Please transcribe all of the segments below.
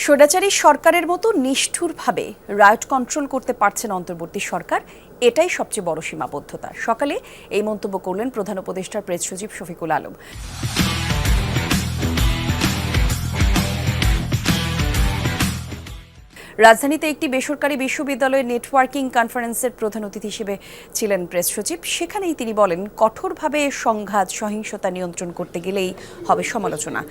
স্বৈরাচারী সরকারের মতো নিষ্ঠুরভাবে রায়ট কন্ট্রোল করতে পারছেন অন্তর্বর্তী সরকার, এটাই সবচেয়ে বড় সীমাবদ্ধতা। সকালে এই মন্তব্য করলেন প্রধান উপদেষ্টার প্রেস সচিব শফিকুল আলম। রাজধানীতে একটি বেসরকারি বিশ্ববিদ্যালয়ের নেটওয়ার্কিং কনফারেন্সের প্রধান অতিথি হিসেবে ছিলেন প্রেস সচিব। সেখানেই তিনি বলেন, কঠোরভাবে সংঘাত সহিংসতা নিয়ন্ত্রণ করতে গেলেই হবে সমালোচনা।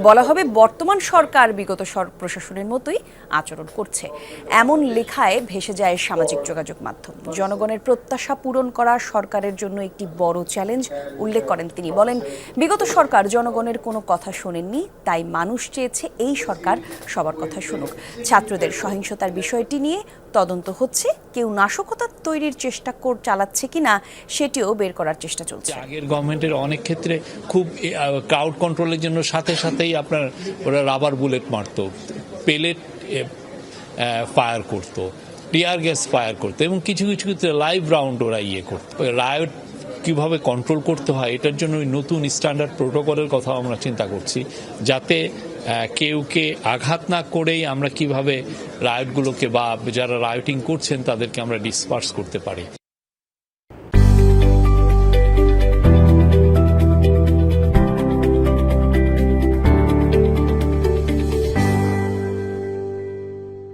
বলা হবে বর্তমান সরকার বিগত প্রশাসনের মতোই আচরণ করছে। এমন লেখায় ভেসে যায় সামাজিক যোগাযোগ মাধ্যম। জনগণের প্রত্যাশা পূরণ করা সরকারের জন্য একটি বড় চ্যালেঞ্জ উল্লেখ করেন তিনি। বলেন, বিগত সরকার জনগণের কোনো কথা শোনেননি, তাই মানুষ চেয়েছে এই সরকার সবার কথা শুনুক। ছাত্রদের সহিংসতার বিষয়টি নিয়ে তদন্ত হচ্ছে, কেউ নাশকতা তৈরির চেষ্টা চালাচ্ছে কিনা সেটিও বের করার চেষ্টা চলছে। আগের গভর্নমেন্টের অনেক ক্ষেত্রে খুব ক্রাউড কন্ট্রোলের জন্য সাথে সাথেই আপনার ওরা রাবার বুলেট মারতো, পেলেট ফায়ার করতো, টিয়ার গ্যাস ফায়ার করতো এবং কিছু কিছু ক্ষেত্রে লাইভ রাউন্ড ওরা করতো। রায়ট কিভাবে কন্ট্রোল করতে হয় এটার জন্য নতুন স্ট্যান্ডার্ড প্রোটোকলের কথা আমরা চিন্তা করছি, যাতে কেউকে আঘাত না করেই আমরা কিভাবে রায়টগুলোকে বা যারা রায়টিং করছেন তাদেরকে আমরা ডিসপার্স করতে পারি।